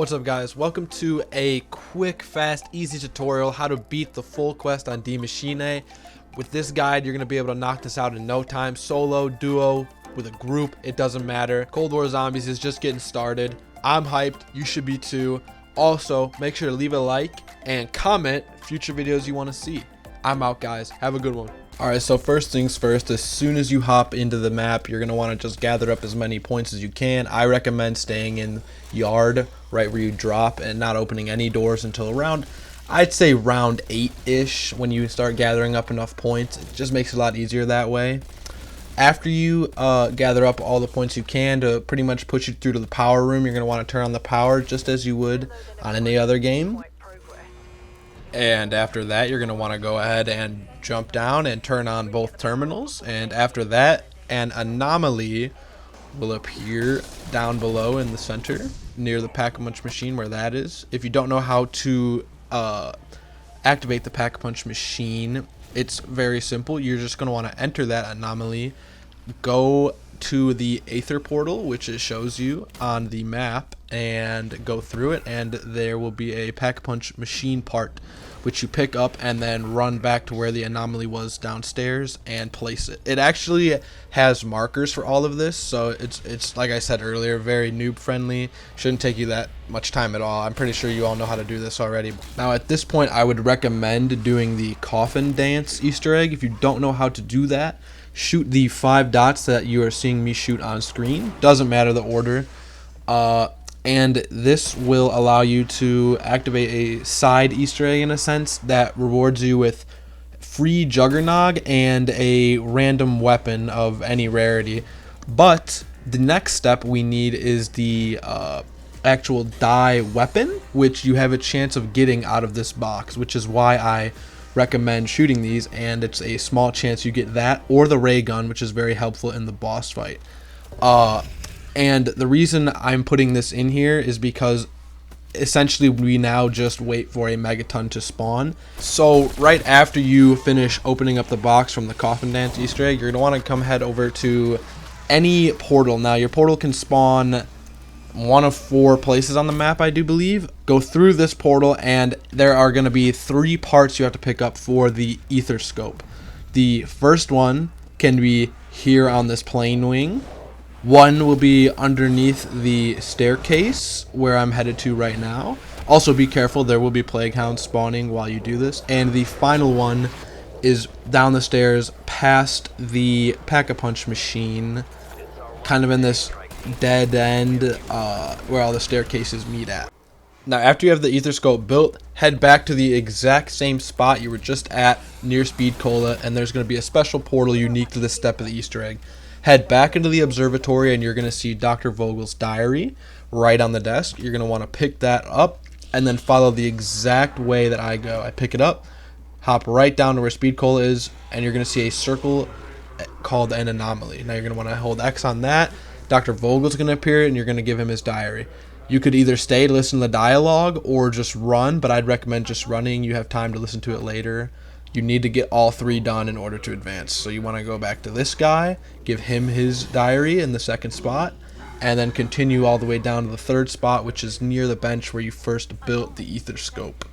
What's up, guys? Welcome to a quick, fast, easy tutorial how to beat the full quest on Maschine. With this guide, you're going to be able to knock this out in no time. Solo, duo, with a group, it doesn't matter. Cold War Zombies is just getting started. I'm hyped. You should be too. Also, make sure to leave a like and comment future videos you want to see. I'm out, guys. Have a good one. Alright, so first things first, as soon as you hop into the map, you're going to want to just gather up as many points as you can. I recommend staying in yard, right where you drop, and not opening any doors until around, I'd say round 8-ish, when you start gathering up enough points. It just makes it a lot easier that way. After you gather up all the points you can to pretty much push you through to the power room, you're going to want to turn on the power just as you would on any other game. And after that, you're going to want to go ahead and jump down and turn on both terminals. And after that, an anomaly will appear down below in the center near the Pack-a-Punch machine where that is. If you don't know how to activate the Pack-a-Punch machine, it's very simple. You're just going to want to enter that anomaly, go to the Aether portal, which it shows you on the map, and go through it, and there will be a Pack-a-Punch machine part which you pick up and then run back to where the anomaly was downstairs and place it. It actually has markers for all of this, so it's like I said earlier, very noob friendly. Shouldn't take you that much time at all. I'm pretty sure you all know how to do this already. Now at this point, I would recommend doing the coffin dance Easter egg. If you don't know how to do that, shoot the 5 dots that you are seeing me shoot on screen. Doesn't matter the order. And this will allow you to activate a side Easter egg in a sense that rewards you with free Juggernog and a random weapon of any rarity. But the next step we need is the actual die weapon, which you have a chance of getting out of this box, which is why I recommend shooting these, and it's a small chance you get that or the ray gun, which is very helpful in the boss fight. And the reason I'm putting this in here is because essentially we now just wait for a megaton to spawn. So right after you finish opening up the box from the coffin dance Easter egg, you're going to want to come head over to any portal. Now your portal can spawn one of 4 places on the map, I do believe. Go through this portal and there are going to be 3 parts you have to pick up for the Aether scope. The first one can be here on this plane wing. One will be underneath the staircase where I'm headed to right now. Also be careful, there will be plague hounds spawning while you do this. And the final one is down the stairs past the Pack-a-Punch machine, kind of in this dead end where all the staircases meet at. Now after you have the Aether scope built, head back to the exact same spot you were just at near Speed Cola, and there's going to be a special portal unique to this step of the Easter egg. Head back into the observatory and you're going to see Dr. Vogel's diary right on the desk. You're going to want to pick that up and then follow the exact way that I go. I pick it up, hop right down to where Speed Cola is, and you're going to see a circle called an anomaly. Now you're going to want to hold X on that. Dr. Vogel's going to appear and you're going to give him his diary. You could either stay to listen to the dialogue or just run, but I'd recommend just running. You have time to listen to it later. You need to get all 3 done in order to advance. So you want to go back to this guy, give him his diary in the second spot, and then continue all the way down to the 3rd spot, which is near the bench where you first built the Aether scope.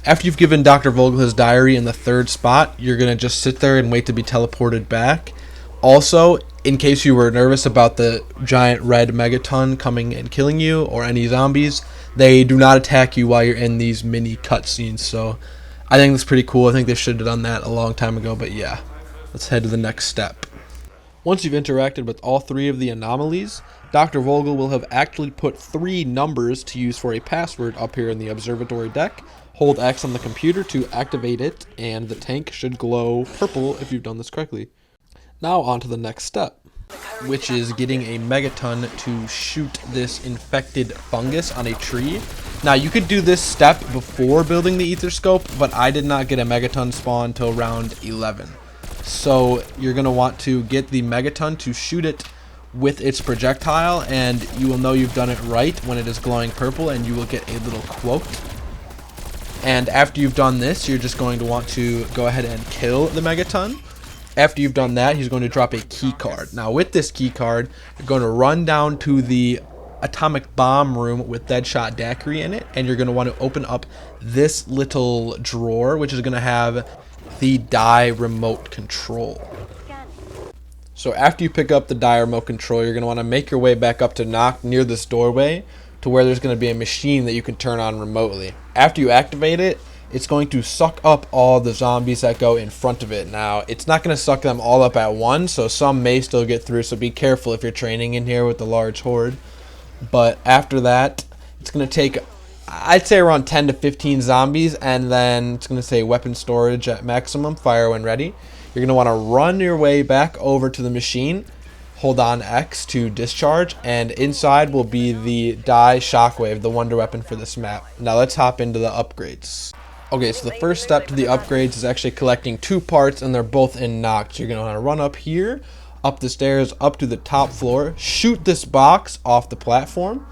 After you've given Dr. Vogel his diary in the 3rd spot, you're going to just sit there and wait to be teleported back. Also, in case you were nervous about the giant red megaton coming and killing you or any zombies, they do not attack you while you're in these mini cutscenes, so I think that's pretty cool. I think they should have done that a long time ago, but yeah. Let's head to the next step. Once you've interacted with all 3 of the anomalies, Dr. Vogel will have actually put 3 numbers to use for a password up here in the observatory deck. Hold X on the computer to activate it, and the tank should glow purple if you've done this correctly. Now on to the next step, which is getting a megaton to shoot this infected fungus on a tree. Now you could do this step before building the Aether scope, but I did not get a megaton spawn until round 11. So you're going to want to get the megaton to shoot it with its projectile, and you will know you've done it right when it is glowing purple, and you will get a little quote. And after you've done this, you're just going to want to go ahead and kill the megaton. After you've done that, he's going to drop a key card. Now with this key card, you're going to run down to the atomic bomb room with Deadshot Daiquiri in it, and you're going to want to open up this little drawer, which is going to have the die remote control. So after you pick up the die remote control, you're going to want to make your way back up to Noct near this doorway to where there's going to be a machine that you can turn on remotely. After you activate it, it's going to suck up all the zombies that go in front of it. Now, it's not going to suck them all up at once, so some may still get through, so be careful if you're training in here with the large horde. But after that, it's going to take, I'd say, around 10 to 15 zombies, and then it's going to say weapon storage at maximum, fire when ready. You're going to want to run your way back over to the machine, hold on X to discharge, and inside will be the die shockwave, the wonder weapon for this map. Now let's hop into the upgrades. Okay, so the first step to the upgrades is actually collecting 2 parts, and they're both in Noct. So you're going to want to run up here, up the stairs, up to the top floor, shoot this box off the platform,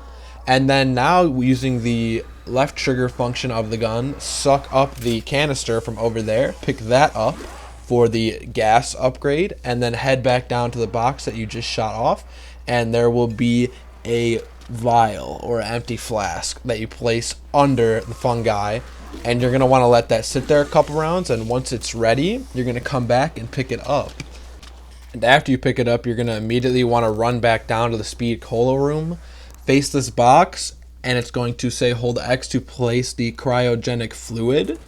and then now using the left trigger function of the gun, suck up the canister from over there, pick that up for the gas upgrade, and then head back down to the box that you just shot off, and there will be a vial or empty flask that you place under the fungi, and you're going to want to let that sit there a couple rounds, and once it's ready, you're going to come back and pick it up. And after you pick it up, you're going to immediately want to run back down to the speed cola room, face this box, and it's going to say hold X to place the cryogenic fluid,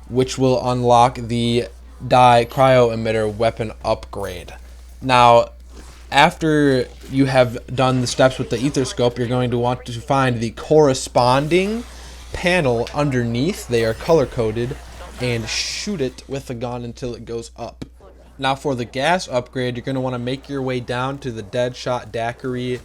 which will unlock the die cryo emitter weapon upgrade. Now, after you have done the steps with the ether scope, you're going to want to find the corresponding panel underneath. They are color coded, and shoot it with the gun until it goes up. Now for the gas upgrade, you're going to want to make your way down to the Deadshot Daiquiri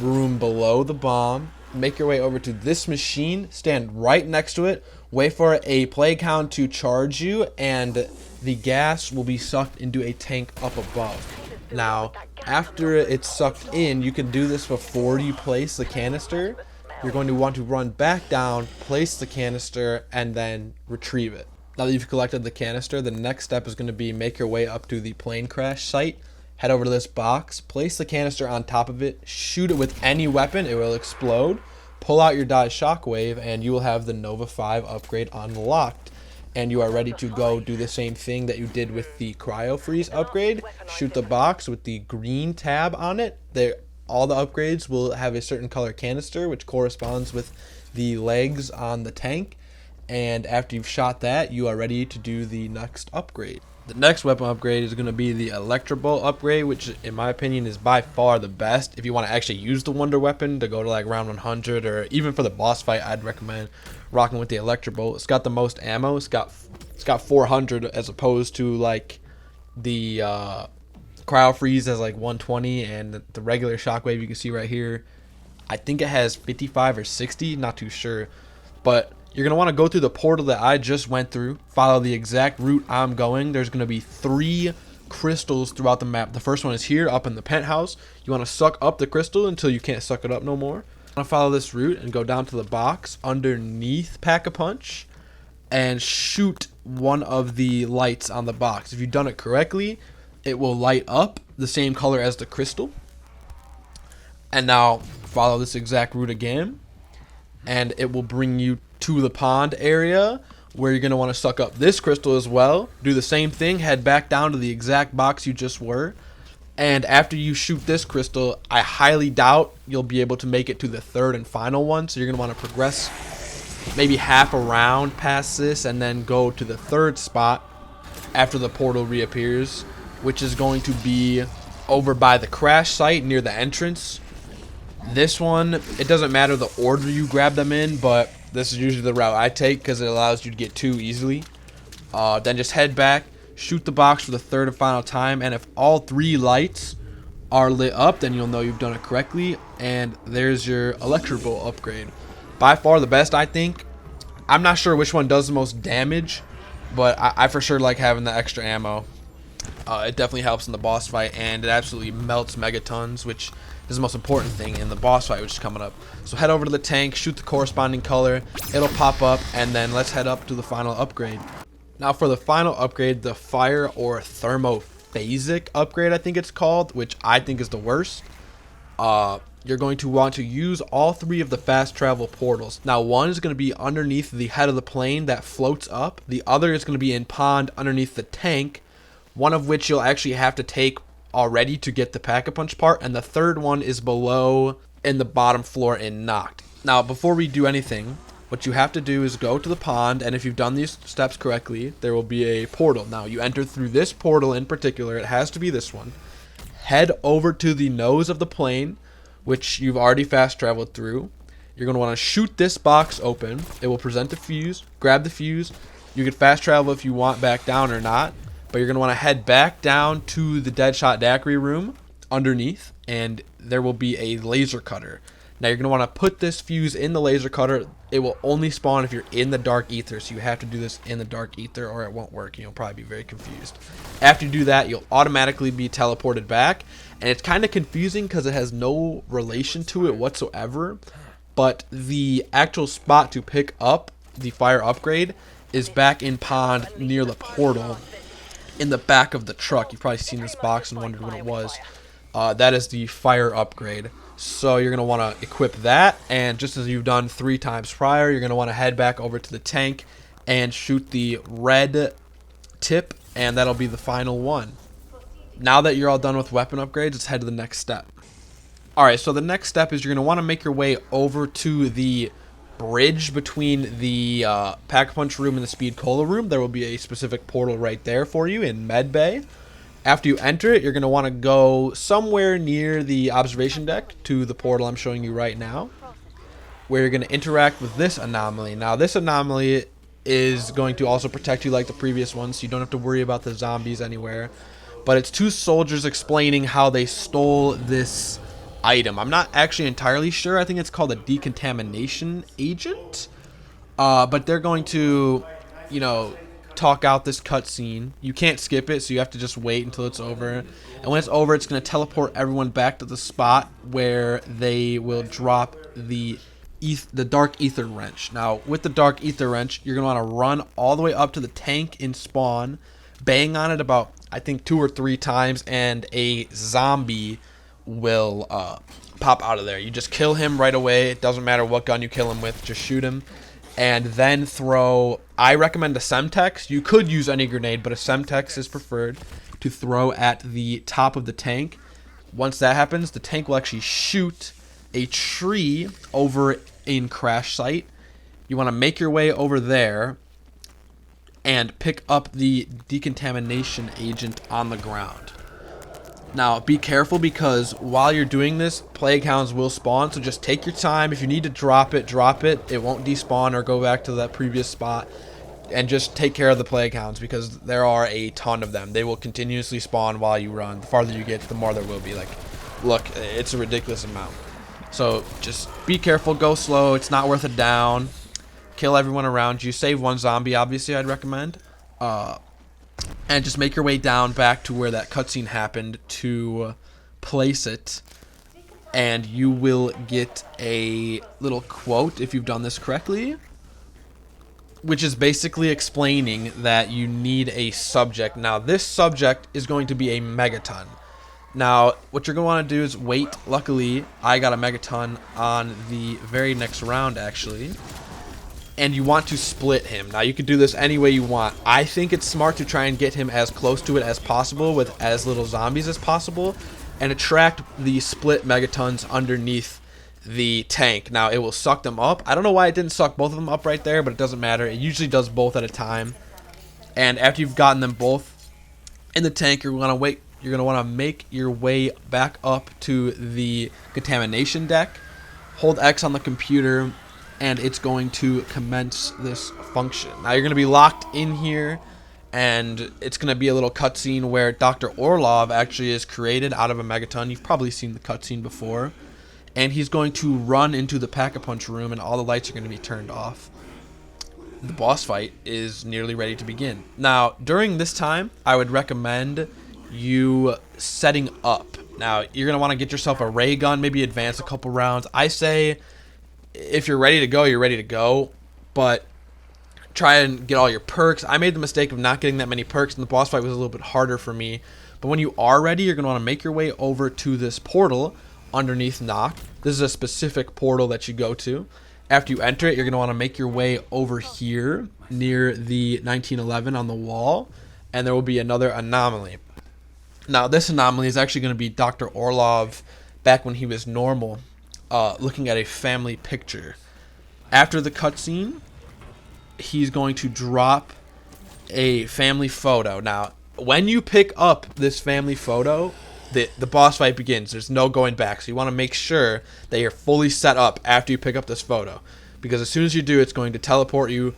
room below the bomb. Make your way over to this machine, stand right next to it, wait for a play count to charge you, and the gas will be sucked into a tank up above. Now, after it's sucked in, you can do this before you place the canister. You're going to want to run back down, place the canister, and then retrieve it. Now that you've collected the canister, the next step is going to be make your way up to the plane crash site. Head over to this box, place the canister on top of it, shoot it with any weapon, it will explode. Pull out your die shockwave, and you will have the Nova 5 upgrade unlocked. And you are ready to go do the same thing that you did with the cryo freeze upgrade. Shoot the box with the green tab on it. All the upgrades will have a certain color canister, which corresponds with the legs on the tank. And after you've shot that, you are ready to do the next upgrade. The next weapon upgrade is going to be the Electrobolt upgrade, which in my opinion is by far the best. If you want to actually use the wonder weapon to go to like round 100, or even for the boss fight, I'd recommend rocking with the Electrobolt. It's got the most ammo. It's got 400 as opposed to like the cryo freeze has like 120, and the regular shockwave you can see right here, I think it has 55 or 60, not too sure. But you're going to want to go through the portal that I just went through, follow the exact route I'm going. There's going to be 3 crystals throughout the map. The first one is here up in the penthouse. You want to suck up the crystal until you can't suck it up no more. You want to follow this route and go down to the box underneath Pack-a-Punch and shoot one of the lights on the box. If you've done it correctly, it will light up the same color as the crystal. And now follow this exact route again, and it will bring you to the pond area where you're going to want to suck up this crystal as well. Do the same thing, head back down to the exact box you just were, and after you shoot this crystal, I highly doubt you'll be able to make it to the third and final one. So you're going to want to progress maybe half a round past this and then go to the third spot after the portal reappears, which is going to be over by the crash site near the entrance. This one, it doesn't matter the order you grab them in, but this is usually the route I take because it allows you to get 2 easily. Then just head back, shoot the box for the third and final time, and if all 3 lights are lit up, then you'll know you've done it correctly, and there's your Electrobolt upgrade. By far the best, I think. I'm not sure which one does the most damage, but I for sure like having the extra ammo. It definitely helps in the boss fight, and it absolutely melts megatons, which is the most important thing in the boss fight, which is coming up. So head over to the tank, shoot the corresponding color, it'll pop up, and then let's head up to the final upgrade. Now for the final upgrade, the fire or thermophasic upgrade, I think it's called, which I think is the worst. You're you're going to want to use all 3 of the fast travel portals. Now, one is going to be underneath the head of the plane that floats up. The other is going to be in pond underneath the tank, one of which you'll actually have to take already to get the Pack-a-Punch part, and the third one is below in the bottom floor in Noct. Now, before we do anything, what you have to do is go to the pond, and if you've done these steps correctly, there will be a portal. Now, you enter through this portal in particular. It has to be this one. Head over to the nose of the plane, which you've already fast traveled through. You're going to want to shoot this box open. It will present the fuse. Grab the fuse. You can fast travel if you want back down or not, but you're going to want to head back down to the Deadshot Daiquiri room underneath, and there will be a laser cutter. Now, you're going to want to put this fuse in the laser cutter. It will only spawn if you're in the dark ether, so you have to do this in the dark ether or it won't work. You'll probably be very confused. After you do that, you'll automatically be teleported back, and it's kind of confusing because it has no relation to it whatsoever, but the actual spot to pick up the fire upgrade is back in pond near the portal in the back of the truck. You've probably seen this box and wondered what it was. That is the fire upgrade. So you're going to want to equip that, and just as you've done 3 times prior, you're going to want to head back over to the tank and shoot the red tip, and that'll be the final one. Now that you're all done with weapon upgrades, let's head to the next step. Alright, so the next step is you're going to want to make your way over to the bridge between the Pack-a-Punch room and the Speed Cola room. There will be a specific portal right there for you in Med Bay. After you enter it, you're going to want to go somewhere near the observation deck to the portal I'm showing you right now, where you're going to interact with this anomaly. Now, this anomaly is going to also protect you like the previous one, so you don't have to worry about the zombies anywhere. But it's 2 soldiers explaining how they stole this item. I'm not actually entirely sure. I think it's called a decontamination agent. But they're going to, talk out this cutscene. You can't skip it, so you have to just wait until it's over. And when it's over, it's going to teleport everyone back to the spot where they will drop the Dark Ether Wrench. Now, with the Dark Ether Wrench, you're going to want to run all the way up to the tank in spawn, bang on it about, I think, 2 or 3 times, and a zombie will pop out of there. You just kill him right away. It doesn't matter what gun you kill him with, just shoot him. And then throw, I recommend a Semtex. You could use any grenade, but a Semtex is preferred to throw at the top of the tank. Once that happens, the tank will actually shoot a tree over in crash site. You want to make your way over there and pick up the decontamination agent on the ground. Now, be careful, because while you're doing this, plague hounds will spawn, so just take your time. If you need to drop it, drop it. It won't despawn or go back to that previous spot. And just take care of the plague hounds, because there are a ton of them. They will continuously spawn while you run. The farther you get, the more there will be. Like, look, it's a ridiculous amount. So just be careful, go slow. It's not worth a down. Kill everyone around you. Save 1 zombie, obviously, I'd recommend. And just make your way down back to where that cutscene happened to place it. And you will get a little quote if you've done this correctly, which is basically explaining that you need a subject. Now, this subject is going to be a megaton. Now, what you're going to want to do is wait. Luckily, I got a megaton on the very next round, actually. And you want to split him. Now, you can do this any way you want. I think it's smart to try and get him as close to it as possible with as little zombies as possible, and attract the split megatons underneath the tank. Now, it will suck them up. I don't know why it didn't suck both of them up right there, but it doesn't matter. It usually does both at a time. And after you've gotten them both in the tank, you're going to want to make your way back up to the contamination deck. Hold X on the computer, and it's going to commence this function. Now, you're going to be locked in here, and it's going to be a little cutscene where Dr. Orlov actually is created out of a megaton. You've probably seen the cutscene before. And he's going to run into the Pack-a-Punch room, and all the lights are going to be turned off. The boss fight is nearly ready to begin. Now, during this time, I would recommend you setting up. Now, you're going to want to get yourself a ray gun, maybe advance a couple rounds. I say, if you're ready to go, you're ready to go, but try and get all your perks. I made the mistake of not getting that many perks, and the boss fight was a little bit harder for me. But when you are ready, you're going to want to make your way over to this portal. underneath Knock. This is a specific portal that you go to. After you enter it, you're going to want to make your way over here near the 1911 on the wall, and there will be another anomaly. Now, this anomaly is actually going to be Dr. Orlov back when he was normal, looking at a family picture. After the cutscene, he's going to drop a family photo. Now, when you pick up this family photo, the boss fight begins. There's no going back. So you want to make sure that you're fully set up after you pick up this photo, because as soon as you do, it's going to teleport you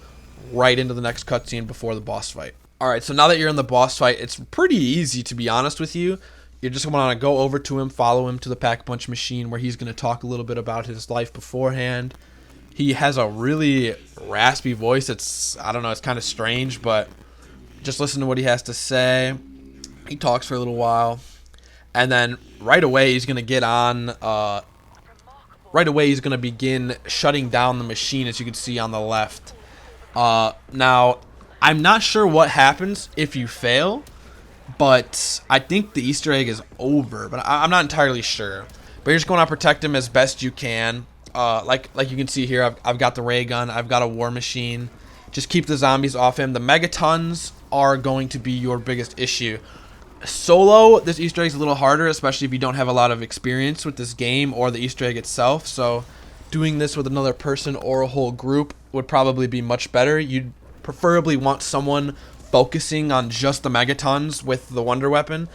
right into the next cutscene before the boss fight. Alright, so now that you're in the boss fight, it's pretty easy, to be honest with you. You're just going to want to go over to him, follow him to the Pack-a-Punch machine, where he's going to talk a little bit about his life beforehand. He has a really raspy voice. I don't know, it's kind of strange, but just listen to what he has to say. He talks for a little while. And then right away he's going to get on, right away he's going to begin shutting down the machine, as you can see on the left. Now, I'm not sure what happens if you fail, but I think the Easter egg is over, but I'm not entirely sure. But you're just going to protect him as best you can. Like you can see here, I've got the ray gun, I've got a war machine. Just keep the zombies off him. The megatons are going to be your biggest issue. Solo, this Easter egg is a little harder, especially if you don't have a lot of experience with this game or the Easter egg itself. So doing this with another person or a whole group would probably be much better. You'd preferably want someone focusing on just the megatons with the wonder weapon.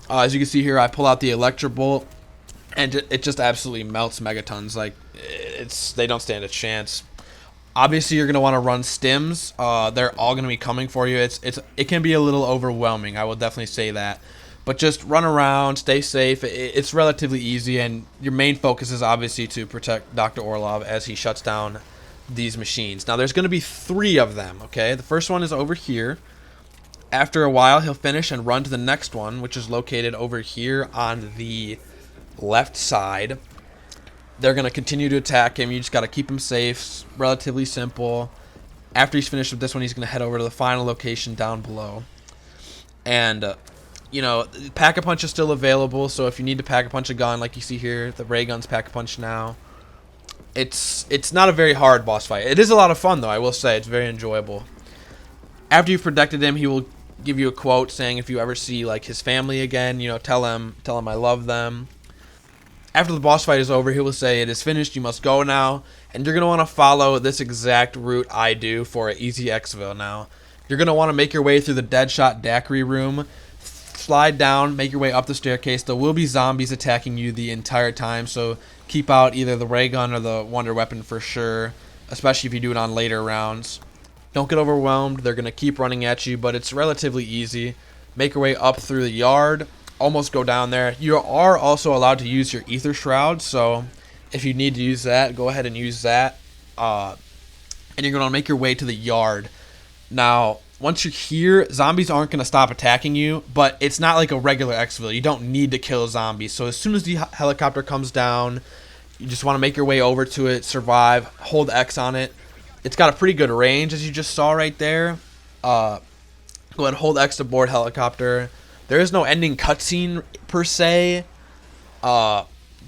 As you can see here, I pull out the electro bolt, and it just absolutely melts megatons. Like, they don't stand a chance. Obviously, you're going to want to run stims. They're all going to be coming for you. It can be a little overwhelming, I will definitely say that. But just run around, stay safe. It's relatively easy, and your main focus is obviously to protect Dr. Orlov as he shuts down these machines. Now, there's going to be 3 of them, okay? The first one is over here. After a while, he'll finish and run to the next one, which is located over here on the left side. They're going to continue to attack him. You just got to keep him safe. It's relatively simple. After he's finished with this one, he's going to head over to the final location down below. And, you know, Pack-a-Punch is still available, so if you need to Pack-a-Punch a gun, like you see here, the ray gun's Pack-a-Punch now. It's not a very hard boss fight. It is a lot of fun, though, I will say. It's very enjoyable. After you've protected him, he will give you a quote saying if you ever see, like, his family again, you know, tell him I love them. After the boss fight is over, he will say, "It is finished, you must go now." And you're going to want to follow this exact route I do for an easy exfil now. You're going to want to make your way through the Deadshot Daiquiri room, slide down, make your way up the staircase. There will be zombies attacking you the entire time, so keep out either the ray gun or the wonder weapon for sure, especially if you do it on later rounds. Don't get overwhelmed. They're going to keep running at you, but it's relatively easy. Make your way up through the yard. Almost go down there. You are also allowed to use your ether shroud, so if you need to use that, go ahead and use that. And you're going to make your way to the yard. Now, once you're here, zombies aren't going to stop attacking you, but it's not like a regular exfil. You don't need to kill zombies. So as soon as the helicopter comes down, you just want to make your way over to it, survive, hold X on it. It's got a pretty good range, as you just saw right there. Go ahead and hold X to board helicopter. There is no ending cutscene per se,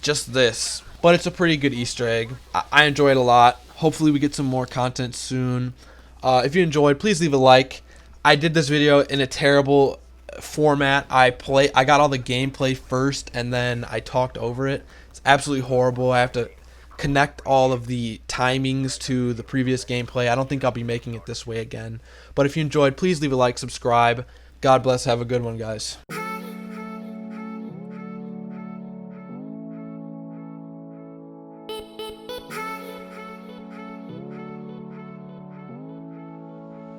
just this. But it's a pretty good Easter egg. I enjoy it a lot. Hopefully we get some more content soon. If you enjoyed, please leave a like. I did this video in a terrible format. I got all the gameplay first, and then I talked over it. It's absolutely horrible. I have to connect all of the timings to the previous gameplay. I don't think I'll be making it this way again. But if you enjoyed, please leave a like, subscribe. God bless. Have a good one, guys.